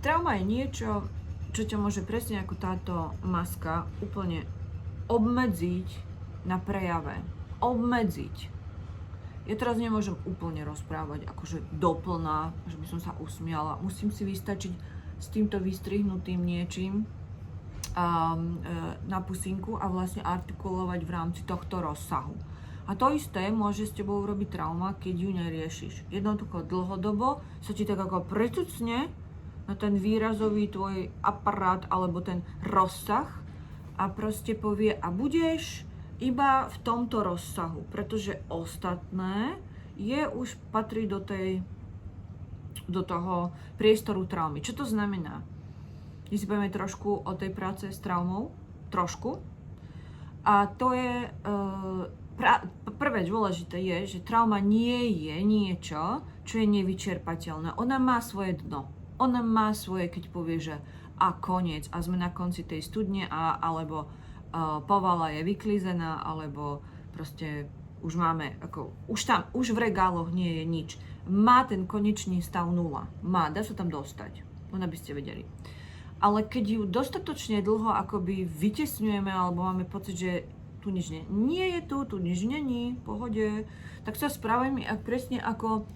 trauma je niečo, čo ťa môže presne ako táto maska úplne obmedziť na prejave. Obmedziť. Ja teraz nemôžem úplne rozprávať akože doplná, že by som sa usmiala. Musím si vystačiť s týmto vystrihnutým niečím na pusinku a vlastne artikulovať v rámci tohto rozsahu. A to isté môže s tebou urobiť trauma, keď ju neriešiš. Jednoducho dlhodobo sa ti tak ako pritucne na ten výrazový tvoj aparát alebo ten rozsah a proste povie a budeš iba v tomto rozsahu, pretože ostatné už patrí do toho priestoru traumy. Čo to znamená? My si povieme trošku o tej práce s traumou, trošku. A to je, prvé dôležité je, že trauma nie je niečo, čo je nevyčerpateľné. Ona má svoje dno. Ona má svoje, keď povie, že a koniec, a sme na konci tej studne, alebo povala je vyklízená, alebo proste už máme, už v regáloch nie je nič. Má ten konečný stav 0. Dá sa tam dostať. Len aby ste vedeli. Ale keď ju dostatočne dlho akoby vytesňujeme, alebo máme pocit, že tu nič nie je tu nič není, v pohode, tak sa správame presne ako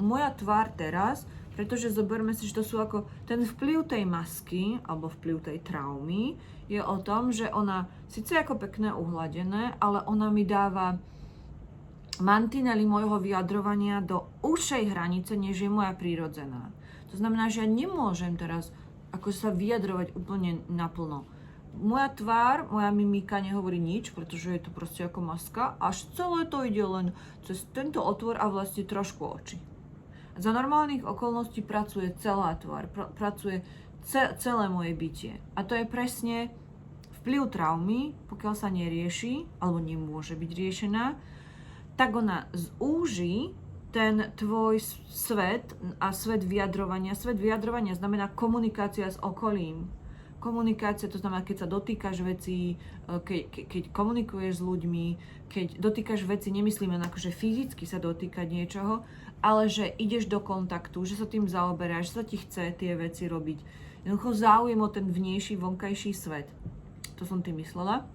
moja tvár teraz, pretože zoberme si, že to sú ako ten vplyv tej masky, alebo vplyv tej traumy, je o tom, že ona síce ako pekné uhladené, ale ona mi dáva mantinely môjho vyjadrovania do užšej hranice, než je moja prírodzená. To znamená, že ja nemôžem teraz ako sa vyjadrovať úplne naplno. Moja tvár, moja mimika nehovorí nič, pretože je to proste ako maska, až celé to ide len cez tento otvor a vlastne trošku oči. Za normálnych okolností pracuje celá tvár, pracuje celé moje bytie. A to je presne vplyv traumy, pokiaľ sa nerieši, alebo nemôže byť riešená, tak ona zúži ten tvoj svet a svet vyjadrovania. Svet vyjadrovania znamená komunikácia s okolím. Komunikácia, to znamená, keď sa dotýkaš vecí, keď komunikuješ s ľuďmi, keď dotýkaš veci, nemyslíme na akože fyzicky sa dotýkať niečoho, ale že ideš do kontaktu, že sa tým zaoberáš, že sa ti chce tie veci robiť. Jednoducho záujem o ten vnejší, vonkajší svet. To som tým myslela.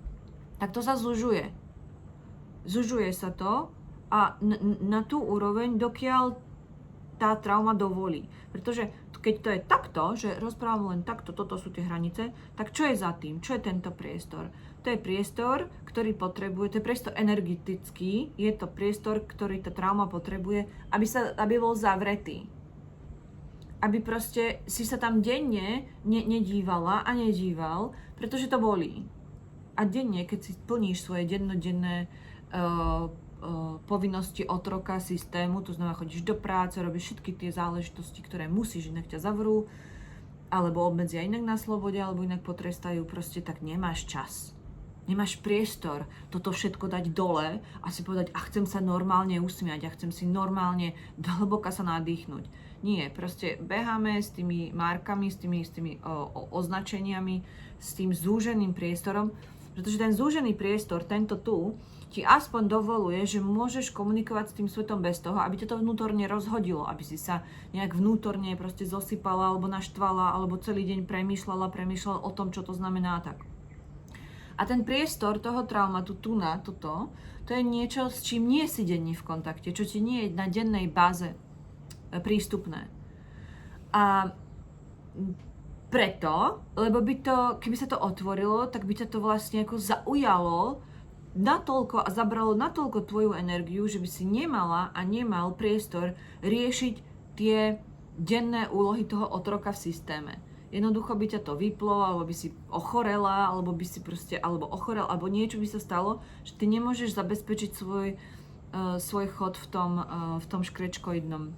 Tak to sa zužuje. Zužuje sa to a na tú úroveň, dokiaľ tá trauma dovolí. Pretože keď to je takto, že rozprávam len takto, toto sú tie hranice, tak čo je za tým? Čo je tento priestor? To je priestor, ktorý potrebuje, to je priestor energetický, je to priestor, ktorý tá trauma potrebuje, aby bol zavretý. Aby proste si sa tam denne nedívala a nedíval, pretože to bolí. A denne, keď si plníš svoje dennodenné povinnosti otroka systému, to znamená, chodíš do práce, robíš všetky tie záležitosti, ktoré musíš, inak ťa zavrú, alebo obmedzia inak na slobode, alebo inak potrestajú, proste tak nemáš čas. Nemáš priestor toto všetko dať dole a si povedať, a chcem sa normálne usmiať, a chcem si normálne dohlboka sa nadýchnuť. Nie, proste beháme s tými markami, s tými označeniami, s tým zúženým priestorom, pretože ten zúžený priestor, tento tu, ti aspoň dovoluje, že môžeš komunikovať s tým svetom bez toho, aby ťa to vnútorne rozhodilo, aby si sa nejak vnútorne proste zosypala, alebo naštvala, alebo celý deň premýšľal o tom, čo to znamená tak. A ten priestor toho traumatu, toto, to je niečo, s čím nie si denne v kontakte, čo ti nie je na dennej báze prístupné. A preto, lebo keby sa to otvorilo, tak by ťa to vlastne ako zaujalo natoľko a zabralo natoľko tvoju energiu, že by si nemala a nemal priestor riešiť tie denné úlohy toho otroka v systéme. Jednoducho by ťa to vyplo, alebo by si ochorela, alebo by si proste, alebo ochorel, alebo niečo by sa stalo, že ty nemôžeš zabezpečiť svoj chod v tom škrečkoidnom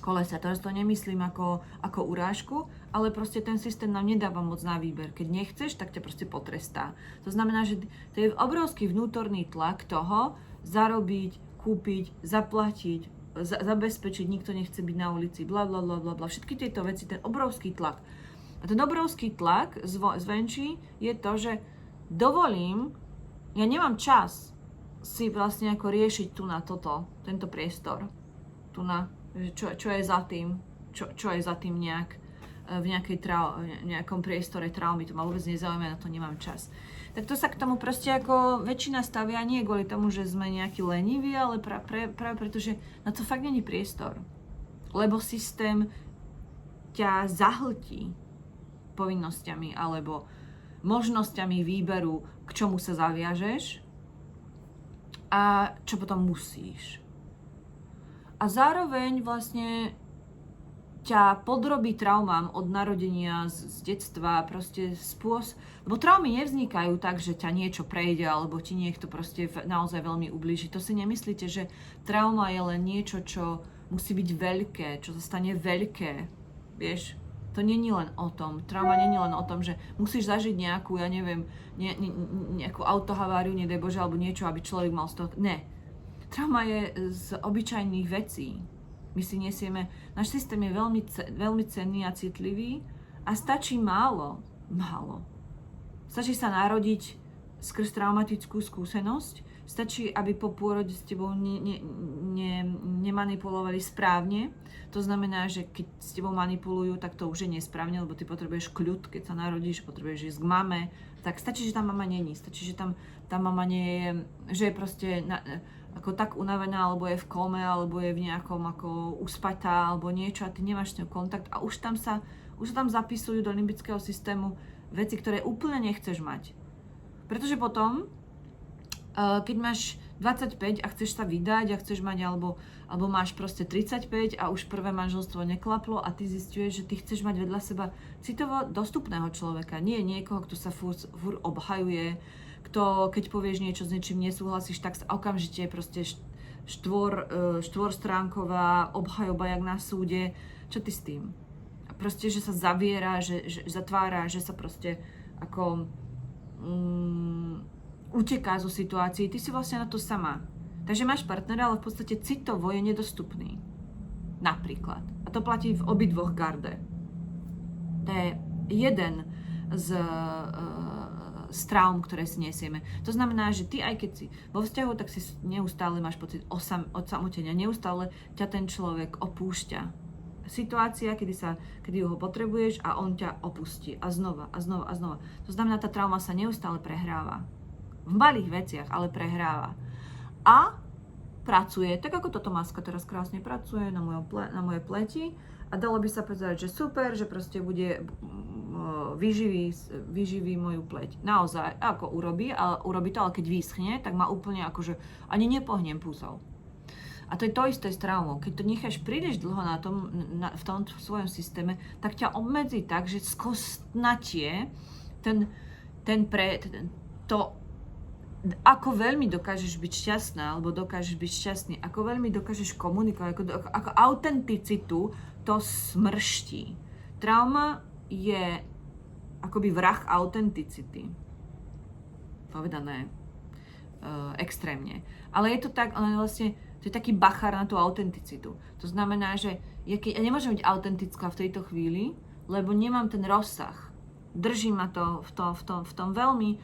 kolese. Teraz to nemyslím ako urážku, ale proste ten systém nám nedáva moc na výber. Keď nechceš, tak ťa proste potrestá. To znamená, že to je obrovský vnútorný tlak toho zarobiť, kúpiť, zaplatiť, zabezpečiť, nikto nechce byť na ulici, bla bla bla bla bla. Všetky tieto veci, ten obrovský tlak. A ten obrovský tlak zvenčí je to, že dovolím, ja nemám čas si vlastne ako riešiť tu na tento priestor. Tu na, čo je za tým. čo je za tým v nejakom priestore traumy, to ma vôbec nezaujíma, na to nemám čas. Tak to sa k tomu proste ako väčšina stavia nie kvôli tomu, že sme nejakí leniví, ale práve preto, že na to fakt není priestor. Lebo systém ťa zahltí povinnosťami alebo možnosťami výberu, k čomu sa zaviažeš a čo potom musíš. A zároveň vlastne ťa podrobí traumám od narodenia, z detstva, proste lebo traumy nevznikajú tak, že ťa niečo prejde, alebo ti niekto proste naozaj veľmi ublíži. To si nemyslíte, že trauma je len niečo, čo musí byť veľké, čo sa stane veľké, vieš? To není len o tom. Trauma není len o tom, že musíš zažiť nejakú, ja neviem, nejakú autohaváriu, nedaj Bože, alebo niečo, aby človek mal z toho... Ne. Trauma je z obyčajných vecí. My si nesieme, náš systém je veľmi cenný a citlivý a stačí málo. Stačí sa narodiť skrz traumatickú skúsenosť, stačí, aby po pôrode s tebou nemanipulovali správne. To znamená, že keď s tebou manipulujú, tak to už je nesprávne, lebo ty potrebuješ kľud, keď sa narodíš, potrebuješ ísť k mame. Tak stačí, že tá mama není, stačí, že tam tá mama nie je, že je proste ako tak unavená, alebo je v kome, alebo je v nejakom ako uspatá, alebo niečo a ty nemáš s ňou kontakt a už sa tam zapisujú do limbického systému veci, ktoré úplne nechceš mať. Pretože potom, keď máš 25 a chceš sa vydať a chceš mať, alebo máš proste 35 a už prvé manželstvo neklaplo a ty zisťuješ, že ty chceš mať vedľa seba citovo dostupného človeka, nie niekoho, kto sa furt obhajuje, keď povieš niečo, s niečím nesúhlasíš, tak sa okamžite je proste štvorstránková obhajoba jak na súde. Čo ty s tým? Proste, že sa zaviera, že zatvára, že sa proste ako uteká zo situácií. Ty si vlastne na to sama. Takže máš partnera, ale v podstate citovo je nedostupný. Napríklad. A to platí v obidvoch garde. To je jeden z traum, ktoré si nesieme. To znamená, že ty aj keď si vo vzťahu, tak si neustále máš pocit odsamotenia. Neustále ťa ten človek opúšťa. Situácia, kedy ho potrebuješ a on ťa opustí. A znova. To znamená, tá trauma sa neustále prehráva. V malých veciach, ale prehráva. A pracuje, tak ako toto maska teraz krásne pracuje na mojej pleti. A dalo by sa povedať, že super, že proste vyživí moju pleť. Naozaj, ako urobí to, ale keď vyschne, tak ma úplne akože ani nepohnem púsou. A to je to isté s traumou. Keď to necháš príliš dlho v tom svojom systéme, tak ťa obmedzí tak, že skostnatie to, ako veľmi dokážeš byť šťastná, alebo dokážeš byť šťastný, ako veľmi dokážeš komunikovať, ako autenticitu to smrští. Trauma je akoby vrah autenticity. Povedané extrémne. Ale je to tak, ale vlastne to je taký bachár na tú autenticitu. To znamená, že ja nemôžem byť autentická v tejto chvíli, lebo nemám ten rozsah. Drží ma to v tom veľmi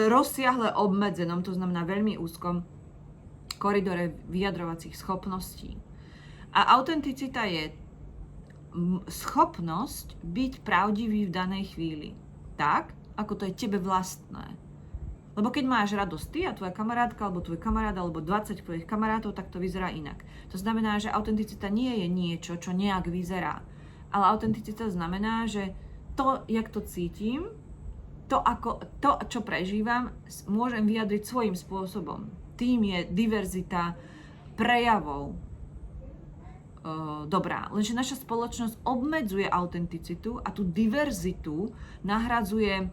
rozsiahle obmedzenom, to znamená veľmi úzkom koridore vyjadrovacích schopností. A autenticita je schopnosť byť pravdivý v danej chvíli. Tak, ako to je tebe vlastné. Lebo keď máš radosť ty a tvoja kamarátka, alebo tvoj kamarát, alebo 20 tvojich kamarátov, tak to vyzerá inak. To znamená, že autenticita nie je niečo, čo nejak vyzerá. Ale autenticita znamená, že to, jak to cítim, to, čo prežívam, môžem vyjadriť svojím spôsobom. Tým je diverzita prejavov dobrá. Lenže naša spoločnosť obmedzuje autenticitu a tú diverzitu nahradzuje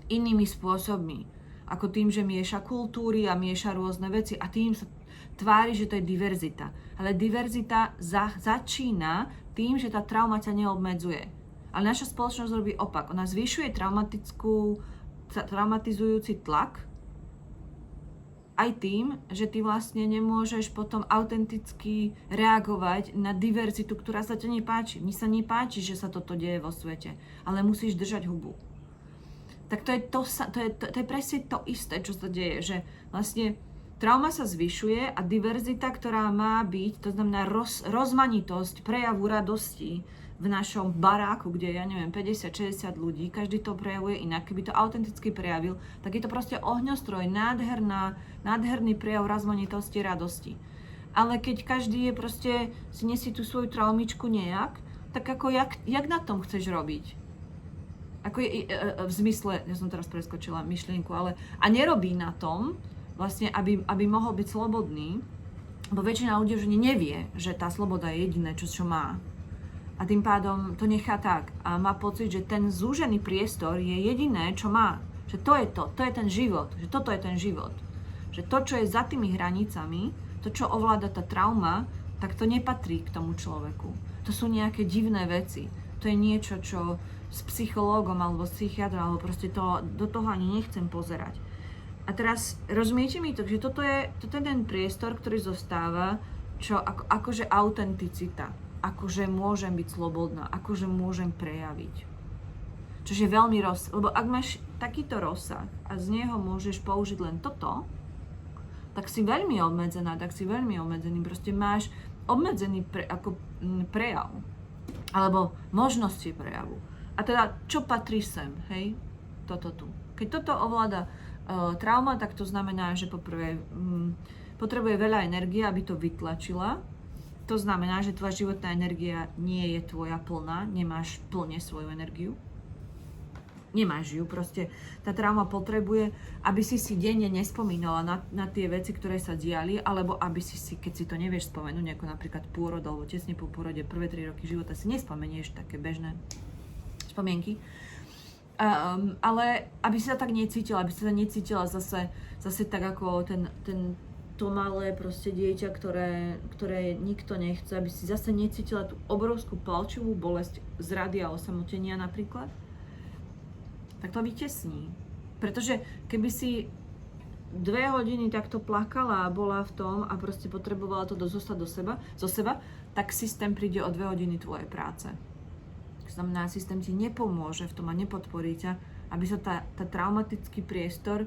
inými spôsobmi. Ako tým, že mieša kultúry a mieša rôzne veci a tým sa tvári, že to je diverzita. Ale diverzita začína tým, že tá trauma ťa neobmedzuje. Ale naša spoločnosť robí opak. Ona zvyšuje traumatizujúci tlak aj tým, že ty vlastne nemôžeš potom autenticky reagovať na diverzitu, ktorá sa ťa nepáči. Mne sa nepáči, že sa toto deje vo svete, ale musíš držať hubu. Tak to je presne to isté, čo sa deje, že vlastne Trauma sa zvyšuje a diverzita, ktorá má byť, to znamená rozmanitosť prejavu radosti v našom baráku, kde ja neviem, 50-60 ľudí, každý to prejavuje inak. Keby to autenticky prejavil, tak je to proste ohňostroj, nádherný prejav rozmanitosti, radosti. Ale keď každý je proste, si nesie tú svoju traumičku nejak, tak ako jak na tom chceš robiť? Ako v zmysle, ja som teraz preskočila myšlienku, ale a nerobí na tom, vlastne, aby mohol byť slobodný, bo väčšina ľudí už nevie, že tá sloboda je jediné, čo má. A tým pádom to nechá tak a má pocit, že ten zúžený priestor je jediné, čo má. Že to je ten život, že toto je ten život. Že to, čo je za tými hranicami, to, čo ovláda tá trauma, tak to nepatrí k tomu človeku. To sú nejaké divné veci. To je niečo, čo s psychológom alebo s psychiatrom, alebo proste do toho ani nechcem pozerať. A teraz rozumiete mi to, že toto je ten priestor, ktorý zostáva, čo akože autenticita, akože môžem byť slobodná, akože môžem prejaviť. Čiže veľmi lebo ak máš takýto rozsah a z neho môžeš použiť len toto, tak si veľmi obmedzená, tak si veľmi obmedzený, proste máš obmedzený prejav, alebo možnosti prejavu. A teda, čo patrí sem, hej? Toto tu. Keď toto ovláda trauma, tak to znamená, že poprvé potrebuje veľa energie, aby to vytlačila. To znamená, že tvoja životná energia nie je tvoja plná, nemáš plne svoju energiu. Nemáš ju, proste tá trauma potrebuje, aby si denne nespomínala na tie veci, ktoré sa diali, alebo aby si, keď si to nevieš spomenúť, ako napríklad pôrod, alebo tesne po pôrode, prvé 3 roky života si nespomenieš, také bežné spomienky. Ale aby si sa tak necítila, aby si sa necítila zase tak ako to malé proste dieťa, ktoré nikto nechce, aby si zase necítila tú obrovskú palčivú bolesť zrady a osamotenia napríklad, tak to vytesní. Pretože keby si 2 hodiny takto plakala a bola v tom a proste potrebovala to dostať zo seba, tak systém príde o 2 hodiny tvojej práce. To znamená, systém ti nepomôže v tom a nepodporí ťa, aby sa tá traumatický priestor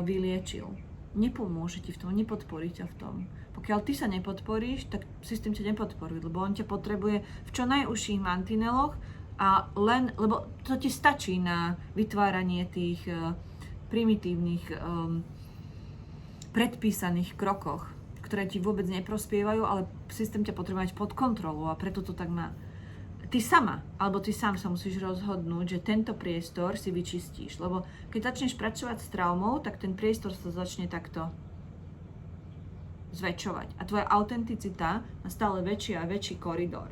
vyliečil. Nepomôže ti v tom, nepodporí ťa v tom. Pokiaľ ty sa nepodporíš, tak systém ťa nepodporí, lebo on ťa potrebuje v čo najúžších mantineloch a lebo to ti stačí na vytváranie tých primitívnych predpísaných krokoch, ktoré ti vôbec neprospievajú, ale systém ťa potrebuje mať pod kontrolou a preto to tak má. Ty sama, alebo ty sám sa musíš rozhodnúť, že tento priestor si vyčistíš. Lebo keď začneš pracovať s traumou, tak ten priestor sa začne takto zväčšovať. A tvoja autenticita má stále väčší a väčší koridor.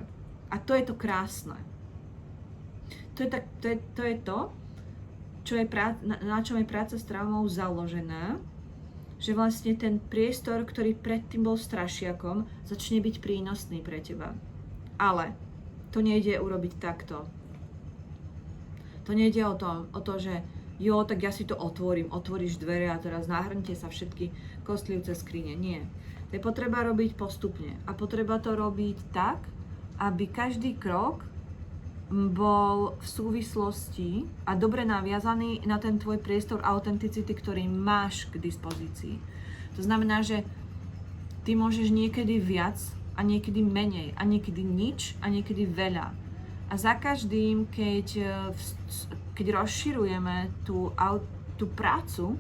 A to je to krásne. To je to, čo je na čom je práca s traumou založená, že vlastne ten priestor, ktorý predtým bol strašiakom, začne byť prínosný pre teba. Ale to nejde urobiť takto. To nejde o to, že jo, tak ja si to otvoríš dvere a teraz nahrnite sa všetky kostlivce skrine. Nie. To je potreba robiť postupne. A potreba to robiť tak, aby každý krok bol v súvislosti a dobre naviazaný na ten tvoj priestor autenticity, ktorý máš k dispozícii. To znamená, že ty môžeš niekedy viac a niekedy menej, a niekedy nič, a niekedy veľa. A za každým, keď rozširujeme tú prácu,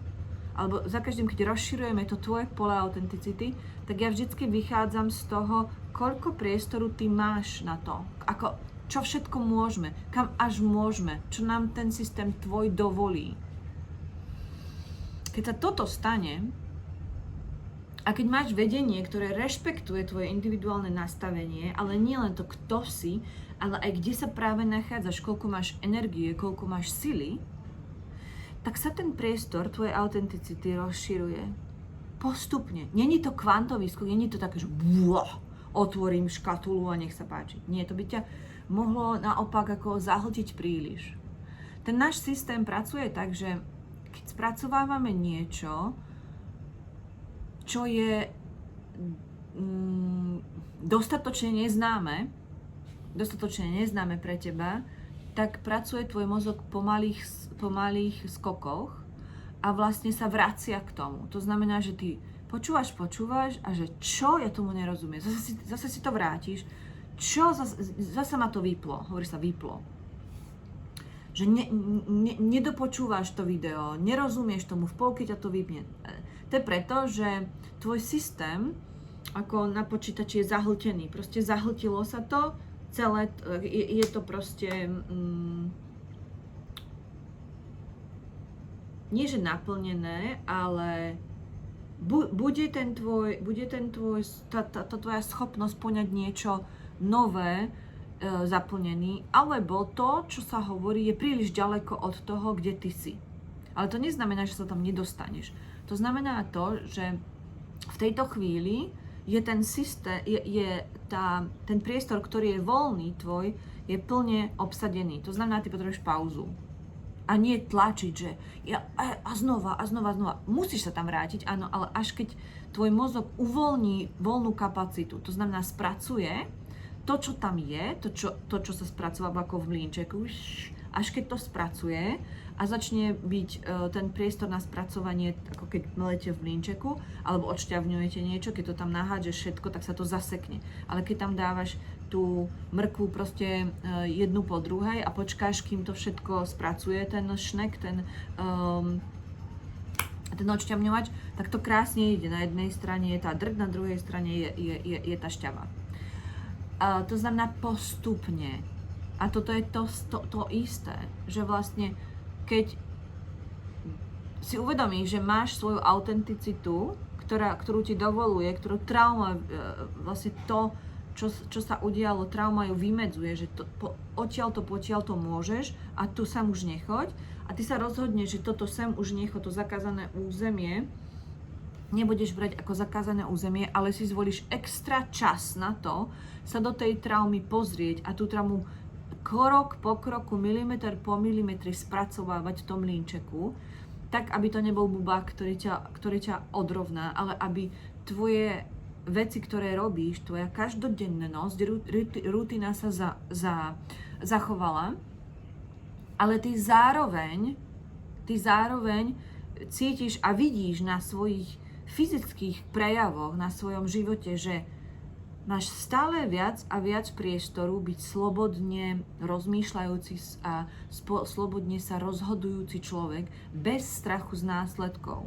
alebo za každým, keď rozširujeme to tvoje pole autenticity, tak ja vždycky vychádzam z toho, koľko priestoru ty máš na to. Čo všetko môžeme, kam až môžeme, čo nám ten systém tvoj dovolí. Keď sa toto stane, a keď máš vedenie, ktoré rešpektuje tvoje individuálne nastavenie, ale nie len to, kto si, ale aj kde sa práve nachádzaš, koľko máš energie, koľko máš sily, tak sa ten priestor tvojej autenticity rozširuje. Postupne. Není to kvantový skok, není to také, že otvorím škatulu a nech sa páči. Nie, to by ťa mohlo naopak ako zahltiť príliš. Ten náš systém pracuje tak, že keď spracovávame niečo, čo je dostatočne neznáme pre teba, tak pracuje tvoj mozog po malých skokoch a vlastne sa vracia k tomu. To znamená, že ty počúvaš a že čo, ja tomu nerozumiem. Zase si to vrátiš. Čo, zase ma to vyplo. Hovorí sa vyplo. Že nedopočúvaš to video, nerozumieš tomu, v polke ťa to vypne. To je preto, že tvoj systém ako na počítači je zahltený. Proste zahltilo sa to, celé, je to proste nie že naplnené, ale bude tá tvoja schopnosť poňať niečo nové zaplnený, alebo to, čo sa hovorí, je príliš ďaleko od toho, kde ty si. Ale to neznamená, že sa tam nedostaneš. To znamená to, že v tejto chvíli je ten systém, ten priestor, ktorý je voľný tvoj, je plne obsadený. To znamená, ty potrebuješ pauzu. A nie tlačiť, že a znova. Musíš sa tam vrátiť, áno, ale až keď tvoj mozog uvoľní voľnú kapacitu, to znamená spracuje to, čo tam je, to, čo sa spracováva ako v mlynčeku, až keď to spracuje a začne byť ten priestor na spracovanie, ako keď melete v mlynčeku, alebo odšťavňujete niečo, keď to tam nahádžeš všetko, tak sa to zasekne. Ale keď tam dávaš tú mrkvu proste jednu po druhej a počkáš, kým to všetko spracuje, ten šnek, ten odšťavňovač, tak to krásne ide. Na jednej strane je tá drť, na druhej strane je tá šťava. To znamená postupne. A toto je to isté, že vlastne keď si uvedomíš, že máš svoju autenticitu, ktorú ti dovoluje, ktorú trauma, vlastne to, čo sa udialo, trauma ju vymedzuje, že odtiaľto potiaľto môžeš a tu sem už nechoď a ty sa rozhodneš, že toto sem už nechoď, to zakázané územie, nebudeš brať ako zakázané územie, ale si zvolíš extra čas na to, sa do tej traumy pozrieť a tú traumu krok po kroku, milimeter po milimetri spracovávať v tom mlynčeku, tak aby to nebol bubák, ktorý ťa odrovná, ale aby tvoje veci, ktoré robíš, tvoja každodennosť, rutina sa zachovala, ale ty zároveň cítiš a vidíš na svojich fyzických prejavoch, na svojom živote, že máš stále viac a viac priestoru byť slobodne rozmýšľajúci a slobodne sa rozhodujúci človek bez strachu z následkov.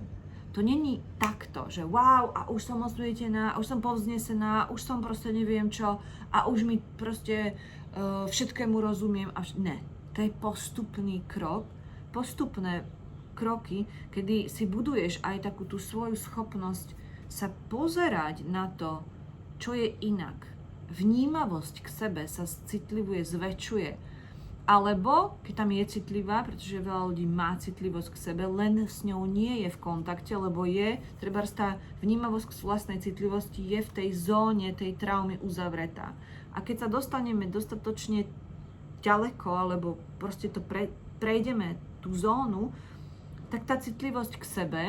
To není takto, že wow, a už som osvietená, už som povznesená, už som proste neviem čo a už mi proste všetkému rozumiem. Ne, to je postupný krok, postupné kroky, kedy si buduješ aj takú tú svoju schopnosť sa pozerať na to, čo je inak. Vnímavosť k sebe sa citlivuje, zväčšuje. Alebo, keď tam je citlivá, pretože veľa ľudí má citlivosť k sebe, len s ňou nie je v kontakte, lebo trebárs tá vnímavosť k vlastnej citlivosti je v tej zóne tej traumy uzavretá. A keď sa dostaneme dostatočne ďaleko, alebo proste to prejdeme tú zónu, tak tá citlivosť k sebe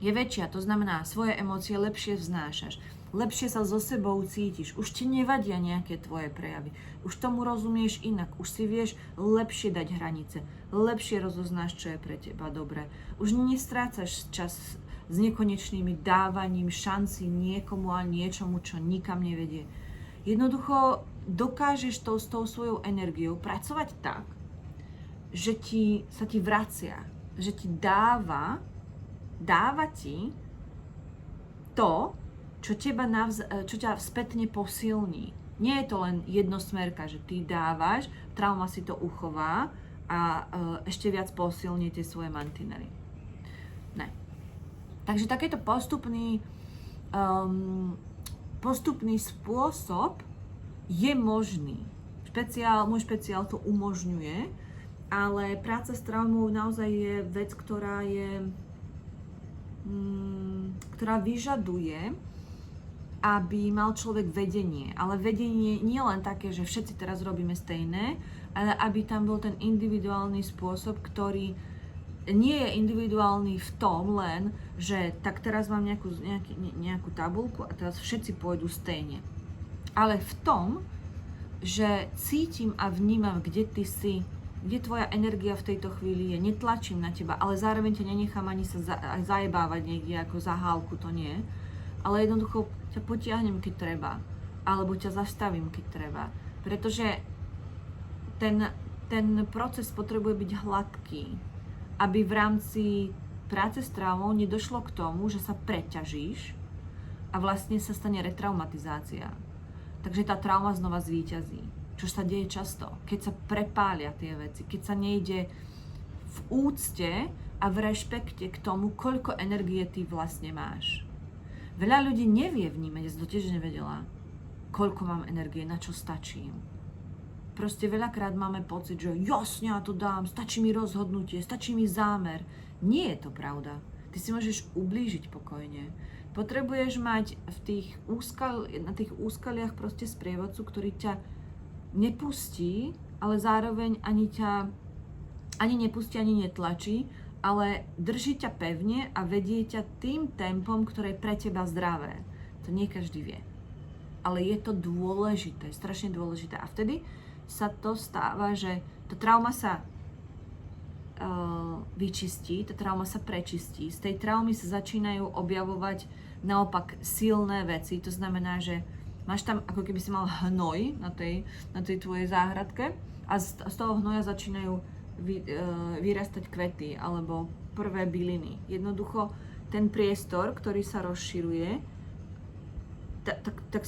je väčšia. To znamená, svoje emócie lepšie vznášaš. Lepšie sa so sebou cítiš, už ti nevadia nejaké tvoje prejavy, už tomu rozumieš inak, už si vieš lepšie dať hranice, lepšie rozoznáš, čo je pre teba dobré. Už nestrácaš čas s nekonečnými dávaním šanci niekomu a niečomu, čo nikam nevedie. Jednoducho dokážeš s tou svojou energiou pracovať tak, že sa ti vracia, že ti dáva ti to, čo ťa spätne posilní. Nie je to len jednosmerka, že ty dávaš, trauma si to uchová a ešte viac posilní tie svoje mantinery. Ne. Takže takéto postupný spôsob je možný. Môj špeciál to umožňuje, ale práca s traumou naozaj je vec, ktorá vyžaduje, aby mal človek vedenie. Ale vedenie nie len také, že všetci teraz robíme stejné, ale aby tam bol ten individuálny spôsob, ktorý nie je individuálny v tom len, že tak teraz mám nejakú tabuľku a teraz všetci pôjdu stejne. Ale v tom, že cítim a vnímam, kde ty si kde tvoja energia v tejto chvíli je, netlačím na teba, ale zároveň ťa nenechám ani sa zajebávať niekde ako za hálku, to nie. Ale jednoducho ťa potiahnem, keď treba. Alebo ťa zastavím, keď treba. Pretože ten proces potrebuje byť hladký, aby v rámci práce s traumou nedošlo k tomu, že sa preťažíš a vlastne sa stane retraumatizácia. Takže tá trauma znova zvíťazí. Čo sa deje často, keď sa prepália tie veci, keď sa nejde v úcte a v rešpekte k tomu, koľko energie ty vlastne máš. Veľa ľudí nevie vnímať, ja som to tiež nevedela, koľko mám energie, na čo stačím. Proste veľakrát máme pocit, že jasne ja to dám, stačí mi rozhodnutie, stačí mi zámer. Nie je to pravda. Ty si môžeš ublížiť pokojne. Potrebuješ mať na tých úskaliach proste sprievodcu, ktorý ťa nepustí, ale zároveň ani nepustí, ani netlačí, ale drží ťa pevne a vedie ťa tým tempom, ktoré je pre teba zdravé. To nie každý vie. Ale je to dôležité, strašne dôležité. A vtedy sa to stáva, že tá trauma sa vyčistí, tá trauma sa prečistí. Z tej traumy sa začínajú objavovať naopak silné veci. To znamená, že máš tam, ako keby si mal hnoj na tej tvojej záhradke a z toho hnoja začínajú vyrastať kvety alebo prvé byliny. Jednoducho ten priestor, ktorý sa rozširuje, tak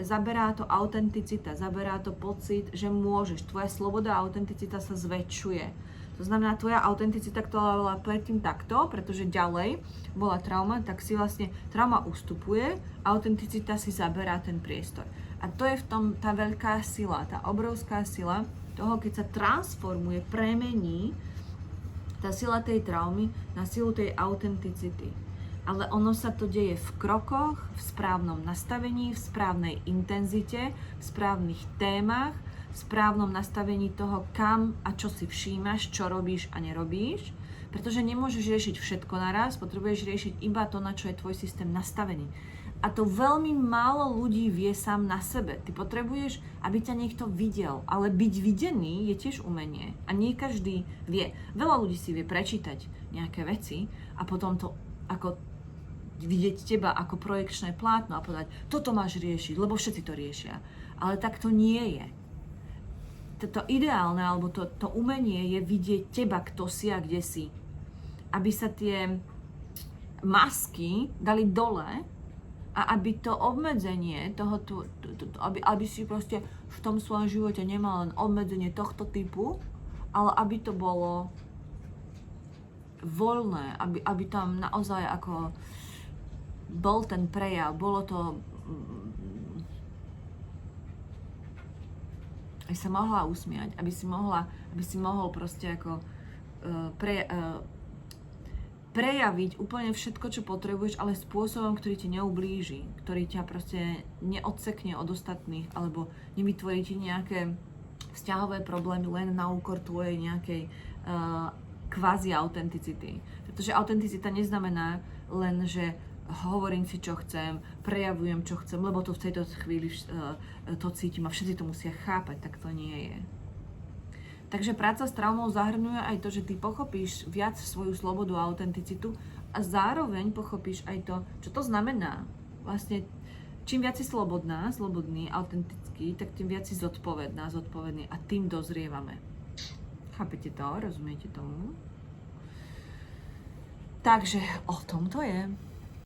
zaberá to autenticita, zaberá to pocit, že môžeš. Tvoja sloboda a autenticita sa zväčšuje. To znamená, tvoja autenticita, ktorá bola predtým takto, pretože ďalej bola trauma, tak si vlastne trauma ustupuje, autenticita si zaberá ten priestor. A to je v tom tá veľká sila, tá obrovská sila toho, keď sa transformuje, premení tá sila tej traumy na silu tej autenticity. Ale ono sa to deje v krokoch, v správnom nastavení, v správnej intenzite, v správnych témach, v správnom nastavení toho, kam a čo si všímaš, čo robíš a nerobíš, pretože nemôžeš riešiť všetko naraz, potrebuješ riešiť iba to, na čo je tvoj systém nastavený. A to veľmi málo ľudí vie sám na sebe. Ty potrebuješ, aby ťa niekto videl, ale byť videný je tiež umenie a nie každý vie. Veľa ľudí si vie prečítať nejaké veci a potom to ako vidieť teba ako projekčné plátno a povedať, toto máš riešiť, lebo všetci to riešia. Ale tak to nie je. To ideálne, alebo to umenie je vidieť teba, kto si a kde si. Aby sa tie masky dali dole a aby to obmedzenie aby si proste v tom svojom živote nemal len obmedzenie tohto typu, ale aby to bolo voľné, aby tam naozaj ako bol ten prejav, bolo to aby sa mohla usmiať, aby si mohol proste ako prejaviť úplne všetko, čo potrebuješ, ale spôsobom, ktorý ti neublíži, ktorý ťa proste neodsekne od ostatných, alebo nevytvorí ti nejaké vzťahové problémy len na úkor tvojej nejakej kvázi autenticity. Pretože autenticita neznamená len, že hovorím si, čo chcem, prejavujem, čo chcem, lebo to v tejto chvíli to cítim a všetci to musia chápať, tak to nie je. Takže práca s traumou zahrňuje aj to, že ty pochopíš viac svoju slobodu a autenticitu a zároveň pochopíš aj to, čo to znamená. Vlastne, čím viac si slobodný, autentický, tak tým viac si zodpovedný a tým dozrievame. Chápete to? Rozumiete tomu? Takže o tom to je.